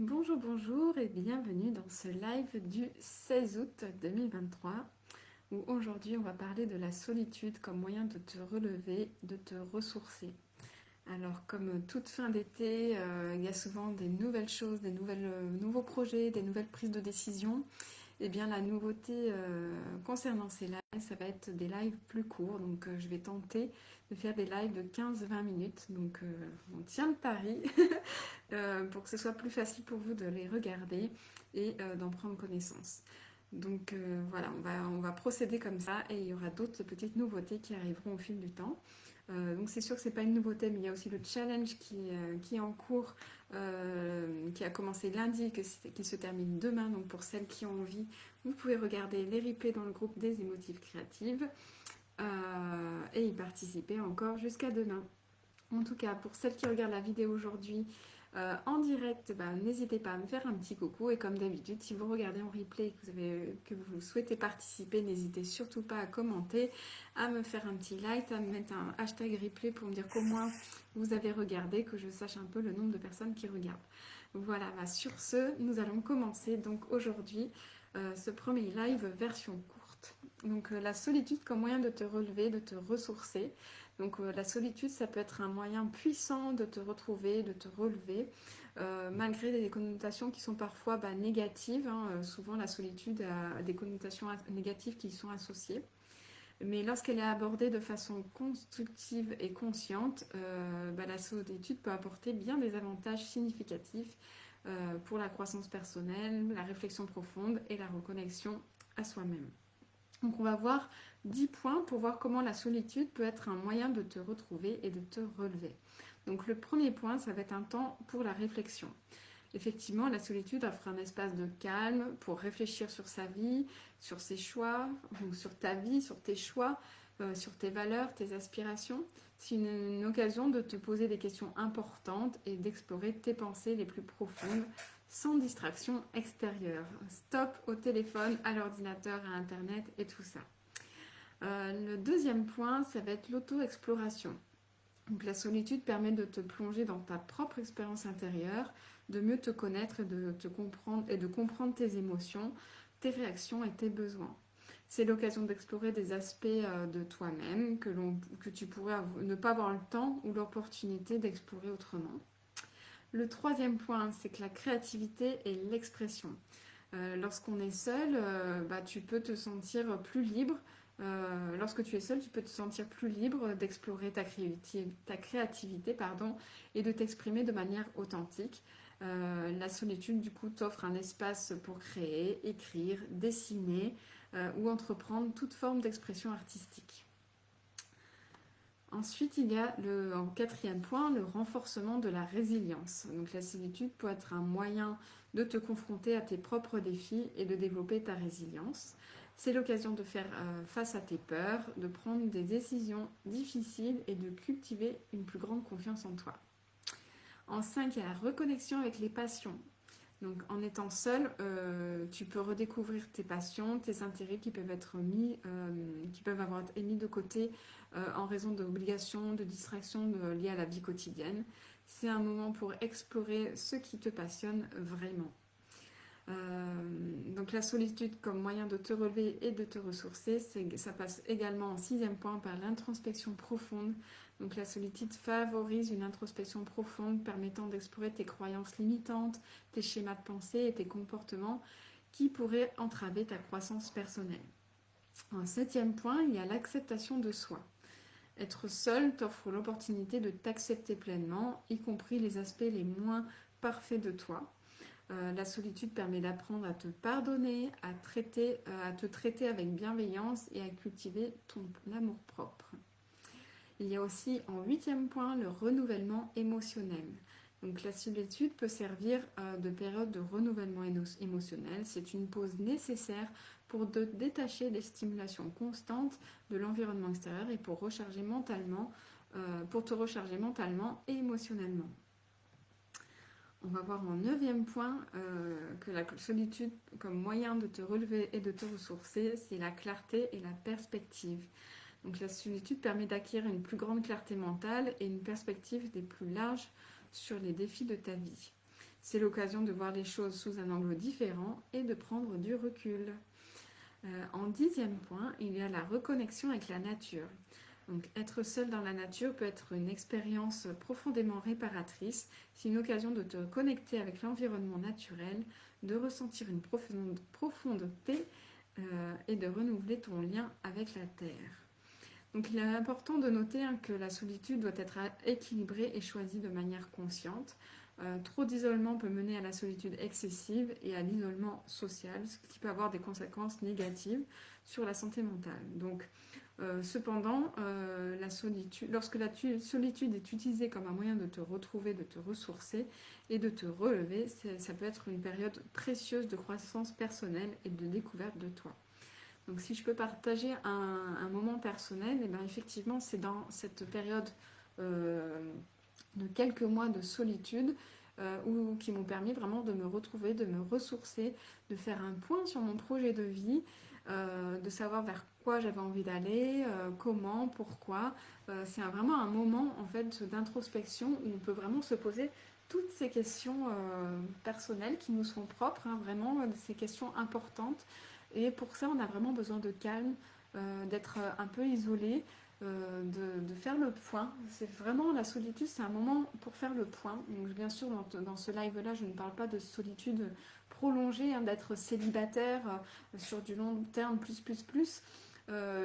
Bonjour, bonjour et bienvenue dans ce live du 16 août 2023 où aujourd'hui on va parler de la solitude comme moyen de te relever, de te ressourcer. Alors comme toute fin d'été, il y a souvent des nouvelles choses, nouveaux projets, des nouvelles prises de décision. Eh bien la nouveauté concernant ces lives, ça va être des lives plus courts. Donc je vais tenter de faire des lives de 15-20 minutes. Donc on tient le pari. Pour que ce soit plus facile pour vous de les regarder et d'en prendre connaissance. Donc voilà, on va procéder comme ça et il y aura d'autres petites nouveautés qui arriveront au fil du temps. Donc c'est sûr que ce n'est pas une nouveauté, mais il y a aussi le challenge qui est en cours, qui a commencé lundi et qui se termine demain. Donc pour celles qui ont envie, vous pouvez regarder les replays dans le groupe des émotives créatives et y participer encore jusqu'à demain. En tout cas, pour celles qui regardent la vidéo aujourd'hui en direct, n'hésitez pas à me faire un petit coucou. Et comme d'habitude, si vous regardez en replay et que vous souhaitez participer, n'hésitez surtout pas à commenter, à me faire un petit like, à me mettre un hashtag replay pour me dire qu'au moins vous avez regardé, que je sache un peu le nombre de personnes qui regardent. Voilà, sur ce, nous allons commencer donc aujourd'hui ce premier live version courte. Donc la solitude comme moyen de te relever, de te ressourcer. Donc la solitude, ça peut être un moyen puissant de te retrouver, de te relever, malgré des connotations qui sont parfois négatives. Souvent, la solitude a des connotations négatives qui y sont associées. Mais lorsqu'elle est abordée de façon constructive et consciente, la solitude peut apporter bien des avantages significatifs pour la croissance personnelle, la réflexion profonde et la reconnexion à soi-même. Donc on va voir 10 points pour voir comment la solitude peut être un moyen de te retrouver et de te relever. Donc le premier point, ça va être un temps pour la réflexion. Effectivement, la solitude offre un espace de calme pour réfléchir sur sa vie, sur ses choix, ou sur ta vie, sur tes choix, sur tes valeurs, tes aspirations. C'est une occasion de te poser des questions importantes et d'explorer tes pensées les plus profondes sans distraction extérieure. Stop au téléphone, à l'ordinateur, à Internet et tout ça. Le deuxième point, ça va être l'auto-exploration. Donc la solitude permet de te plonger dans ta propre expérience intérieure, de mieux te connaître et de te comprendre et de comprendre tes émotions, tes réactions et tes besoins. C'est l'occasion d'explorer des aspects de toi-même que tu pourrais ne pas avoir le temps ou l'opportunité d'explorer autrement. Le troisième point, c'est que la créativité et l'expression. Lorsqu'on est seul, tu peux te sentir plus libre. Lorsque tu es seul, tu peux te sentir plus libre d'explorer ta créativité et de t'exprimer de manière authentique. La solitude, du coup, t'offre un espace pour créer, écrire, dessiner ou entreprendre toute forme d'expression artistique. Ensuite, il y a en quatrième point, le renforcement de la résilience. Donc la solitude peut être un moyen de te confronter à tes propres défis et de développer ta résilience. C'est l'occasion de faire face à tes peurs, de prendre des décisions difficiles et de cultiver une plus grande confiance en toi. En 5, il y a la reconnexion avec les passions. Donc en étant seul, tu peux redécouvrir tes passions, tes intérêts qui peuvent avoir été mis de côté en raison d'obligations, de distractions liées à la vie quotidienne. C'est un moment pour explorer ce qui te passionne vraiment. Donc la solitude comme moyen de te relever et de te ressourcer, ça passe également en sixième point par l'introspection profonde. Donc la solitude favorise une introspection profonde permettant d'explorer tes croyances limitantes, tes schémas de pensée et tes comportements qui pourraient entraver ta croissance personnelle. En septième point, il y a l'acceptation de soi. Être seul t'offre l'opportunité de t'accepter pleinement, y compris les aspects les moins parfaits de toi. La solitude permet d'apprendre à te pardonner, à te traiter avec bienveillance et à cultiver ton amour-propre. Il y a aussi en huitième point le renouvellement émotionnel. Donc la solitude peut servir de période de renouvellement émotionnel. C'est une pause nécessaire pour te détacher des stimulations constantes de l'environnement extérieur et pour te recharger mentalement et émotionnellement. On va voir en neuvième point que la solitude comme moyen de te relever et de te ressourcer, c'est la clarté et la perspective. Donc la solitude permet d'acquérir une plus grande clarté mentale et une perspective des plus larges sur les défis de ta vie. C'est l'occasion de voir les choses sous un angle différent et de prendre du recul. En 10e point, il y a la reconnexion avec la nature. Donc, être seul dans la nature peut être une expérience profondément réparatrice. C'est une occasion de te connecter avec l'environnement naturel, de ressentir une profonde paix et de renouveler ton lien avec la terre. Donc, il est important de noter que la solitude doit être équilibrée et choisie de manière consciente. Trop d'isolement peut mener à la solitude excessive et à l'isolement social, ce qui peut avoir des conséquences négatives sur la santé mentale. Donc, cependant, lorsque la solitude est utilisée comme un moyen de te retrouver, de te ressourcer et de te relever, ça peut être une période précieuse de croissance personnelle et de découverte de toi. Donc si je peux partager un moment personnel, et bien effectivement c'est dans cette période de quelques mois de solitude qui m'ont permis vraiment de me retrouver, de me ressourcer, de faire un point sur mon projet de vie, de savoir vers quoi j'avais envie d'aller, comment, pourquoi. C'est vraiment un moment en fait d'introspection où on peut vraiment se poser toutes ces questions personnelles qui nous sont propres, vraiment ces questions importantes. Et pour ça, on a vraiment besoin de calme, d'être un peu isolé, de faire le point. C'est vraiment la solitude, c'est un moment pour faire le point. Donc, bien sûr, dans ce live-là, je ne parle pas de solitude prolongée, d'être célibataire sur du long terme, plus.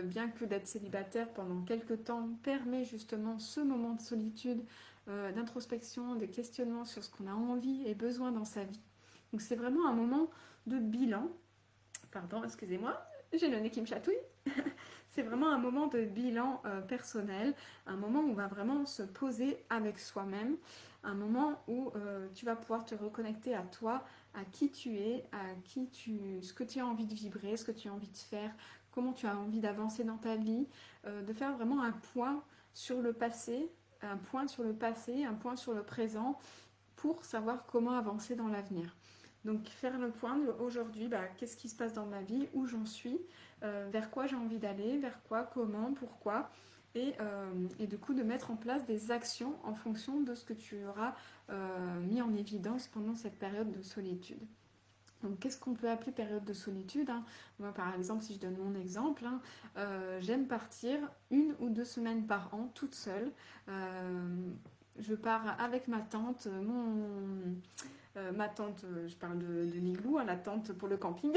Bien que d'être célibataire pendant quelques temps permet justement ce moment de solitude, d'introspection, de questionnement sur ce qu'on a envie et besoin dans sa vie. Donc c'est vraiment un moment de bilan. Pardon, excusez-moi, j'ai le nez qui me chatouille. C'est vraiment un moment de bilan personnel, un moment où on va vraiment se poser avec soi-même, un moment où tu vas pouvoir te reconnecter à toi, à qui tu es, ce que tu as envie de vibrer, ce que tu as envie de faire, comment tu as envie d'avancer dans ta vie, de faire vraiment un point sur le passé, un point sur le présent, pour savoir comment avancer dans l'avenir. Donc faire le point aujourd'hui, qu'est-ce qui se passe dans ma vie, où j'en suis, vers quoi j'ai envie d'aller, vers quoi, comment, pourquoi, et du coup de mettre en place des actions en fonction de ce que tu auras mis en évidence pendant cette période de solitude. Donc qu'est-ce qu'on peut appeler période de solitude, Moi par exemple, si je donne mon exemple, j'aime partir 1 ou 2 semaines par an toute seule. Je pars avec ma tante, ma tante, je parle de l'igloo, la tente pour le camping.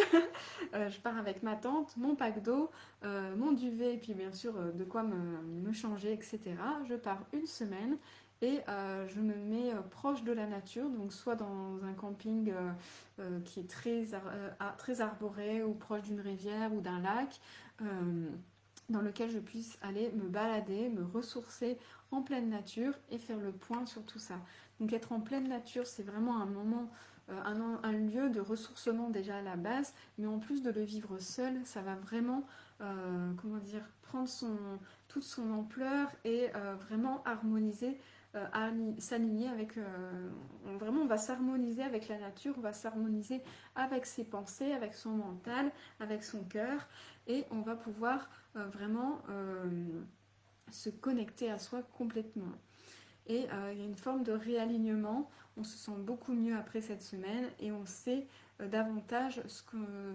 Je pars avec ma tante, mon pack d'eau, mon duvet, et puis bien sûr de quoi me changer, etc. Je pars 1 semaine et je me mets proche de la nature, donc soit dans un camping qui est très arboré ou proche d'une rivière ou d'un lac, dans lequel je puisse aller me balader, me ressourcer en pleine nature et faire le point sur tout ça. Donc être en pleine nature, c'est vraiment un moment, un lieu de ressourcement déjà à la base, mais en plus de le vivre seul, ça va vraiment, prendre toute son ampleur et vraiment harmoniser, s'aligner avec, vraiment on va s'harmoniser avec la nature, on va s'harmoniser avec ses pensées, avec son mental, avec son cœur, et on va pouvoir vraiment se connecter à soi complètement. Et il y a une forme de réalignement, on se sent beaucoup mieux après cette semaine et on sait davantage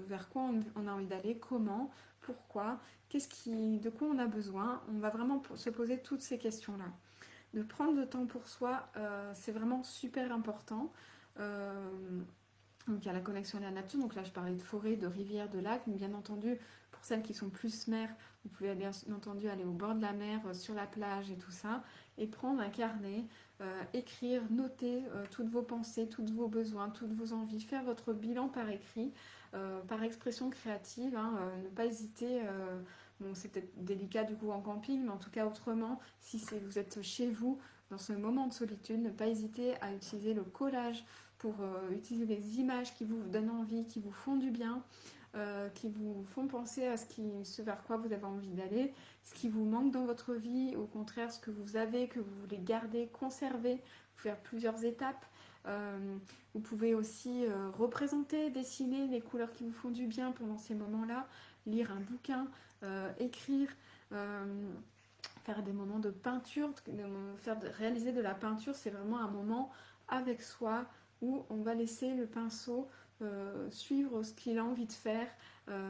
vers quoi on a envie d'aller, comment, pourquoi, de quoi on a besoin. On va vraiment se poser toutes ces questions-là. De prendre le temps pour soi, c'est vraiment super important. Donc il y a la connexion à la nature, donc là je parlais de forêt, de rivière, de lac, mais bien entendu, pour celles qui sont plus mer, vous pouvez bien entendu aller au bord de la mer, sur la plage et tout ça, et prendre un carnet, écrire, noter toutes vos pensées, tous vos besoins, toutes vos envies, faire votre bilan par écrit, par expression créative, ne pas hésiter, bon c'est peut-être délicat du coup en camping, mais en tout cas autrement, si vous êtes chez vous, dans ce moment de solitude, ne pas hésiter à utiliser le collage pour utiliser les images qui vous donnent envie, qui vous font du bien, qui vous font penser à ce vers quoi vous avez envie d'aller, ce qui vous manque dans votre vie, au contraire ce que vous avez, que vous voulez garder, conserver, faire plusieurs étapes. Vous pouvez aussi représenter, dessiner les couleurs qui vous font du bien pendant ces moments-là, lire un bouquin, écrire, faire des moments de peinture, réaliser de la peinture, c'est vraiment un moment avec soi, où on va laisser le pinceau suivre ce qu'il a envie de faire,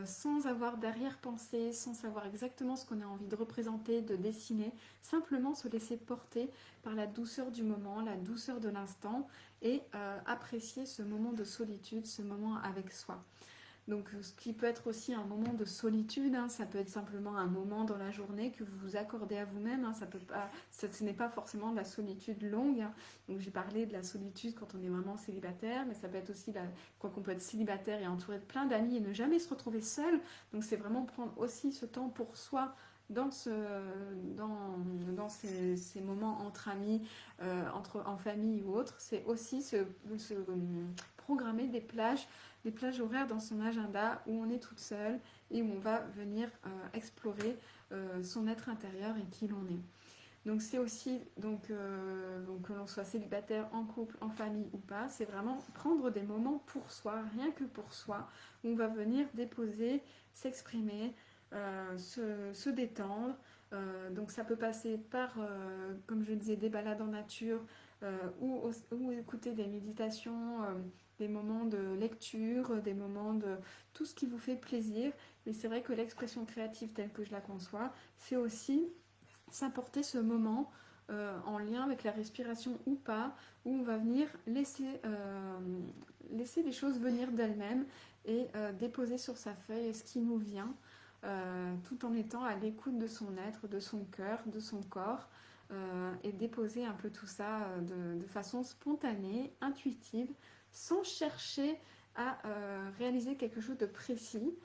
sans avoir d'arrière-pensée, sans savoir exactement ce qu'on a envie de représenter, de dessiner, simplement se laisser porter par la douceur du moment, la douceur de l'instant, et apprécier ce moment de solitude, ce moment avec soi. Donc ce qui peut être aussi un moment de solitude, hein, ça peut être simplement un moment dans la journée que vous vous accordez à vous-même, hein, ce n'est pas forcément de la solitude longue, hein. Donc j'ai parlé de la solitude quand on est vraiment célibataire, mais ça peut être aussi quand on peut être célibataire et entouré de plein d'amis et ne jamais se retrouver seul. Donc c'est vraiment prendre aussi ce temps pour soi dans ces moments entre amis, en famille ou autre. C'est aussi programmer des plages horaires dans son agenda où on est toute seule et où on va venir explorer son être intérieur et qui l'on est. Donc c'est aussi, que l'on soit célibataire, en couple, en famille ou pas, c'est vraiment prendre des moments pour soi, rien que pour soi, où on va venir déposer, s'exprimer, se détendre. Donc ça peut passer par, comme je le disais, des balades en nature, ou écouter des méditations, des moments de lecture, des moments de tout ce qui vous fait plaisir. Mais c'est vrai que l'expression créative telle que je la conçois, c'est aussi s'apporter ce moment en lien avec la respiration ou pas, où on va venir laisser les choses venir d'elles-mêmes et déposer sur sa feuille ce qui nous vient, tout en étant à l'écoute de son être, de son cœur, de son corps, et déposer un peu tout ça de façon spontanée, intuitive, sans chercher à réaliser quelque chose de précis,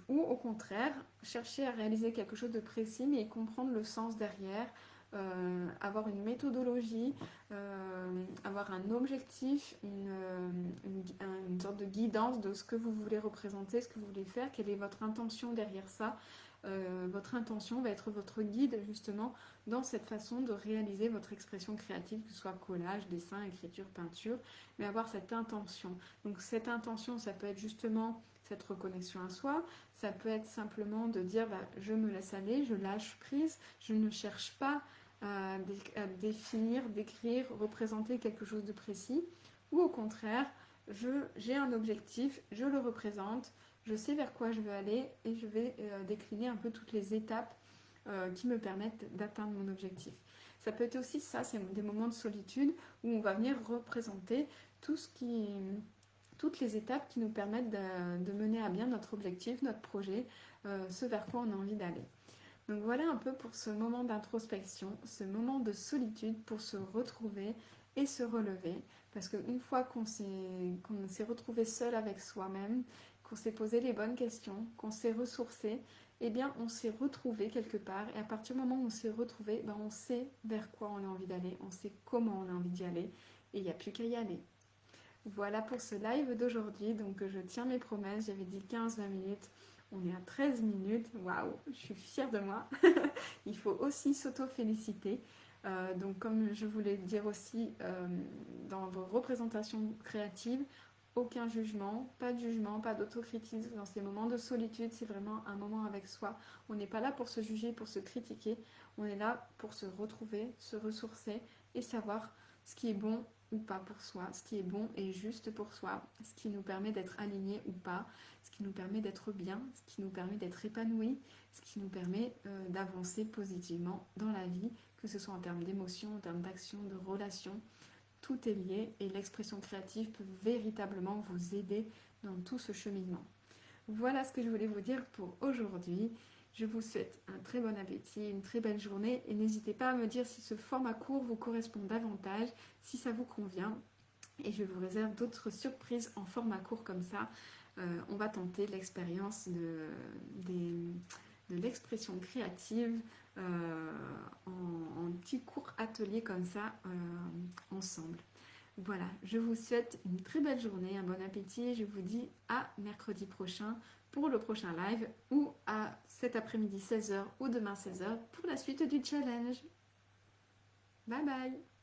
ou au contraire, chercher à réaliser quelque chose de précis, mais comprendre le sens derrière, avoir une méthodologie, avoir un objectif, une sorte de guidance de ce que vous voulez représenter, ce que vous voulez faire, quelle est votre intention derrière ça. Votre intention va être votre guide justement dans cette façon de réaliser votre expression créative, que ce soit collage, dessin, écriture, peinture, mais avoir cette intention. Donc cette intention, ça peut être justement cette reconnexion à soi, ça peut être simplement de dire je me laisse aller, je lâche prise, je ne cherche pas à définir, décrire, représenter quelque chose de précis, ou au contraire, j'ai un objectif, je le représente, je sais vers quoi je veux aller et je vais décliner un peu toutes les étapes qui me permettent d'atteindre mon objectif. Ça peut être aussi ça, c'est des moments de solitude où on va venir représenter toutes les étapes qui nous permettent de mener à bien notre objectif, notre projet, ce vers quoi on a envie d'aller. Donc voilà un peu pour ce moment d'introspection, ce moment de solitude pour se retrouver et se relever. Parce qu'une fois qu'on s'est retrouvé seul avec soi-même, qu'on s'est posé les bonnes questions, qu'on s'est ressourcé, eh bien on s'est retrouvé quelque part. Et à partir du moment où on s'est retrouvé, on sait vers quoi on a envie d'aller, on sait comment on a envie d'y aller, et il n'y a plus qu'à y aller. Voilà pour ce live d'aujourd'hui. Donc je tiens mes promesses, j'avais dit 15-20 minutes. On est à 13 minutes, waouh, je suis fière de moi. Il faut aussi s'auto-féliciter. Donc comme je voulais dire aussi dans vos représentations créatives, aucun jugement, pas d'autocritique dans ces moments de solitude, c'est vraiment un moment avec soi. On n'est pas là pour se juger, pour se critiquer, on est là pour se retrouver, se ressourcer et savoir ce qui est bon ou pas pour soi, ce qui est bon et juste pour soi, ce qui nous permet d'être aligné ou pas, ce qui nous permet d'être bien, ce qui nous permet d'être épanoui, ce qui nous permet d'avancer positivement dans la vie, que ce soit en termes d'émotions, en termes d'action, de relations. Tout est lié et l'expression créative peut véritablement vous aider dans tout ce cheminement. Voilà ce que je voulais vous dire pour aujourd'hui. Je vous souhaite un très bon appétit, une très belle journée et n'hésitez pas à me dire si ce format court vous correspond davantage, si ça vous convient. Et je vous réserve d'autres surprises en format court comme ça. On va tenter l'expérience de l'expression créative en petits courts ateliers comme ça ensemble. Voilà, je vous souhaite une très belle journée, un bon appétit. Je vous dis à mercredi prochain pour le prochain live ou à cet après-midi 16h ou demain 16h pour la suite du challenge. Bye bye!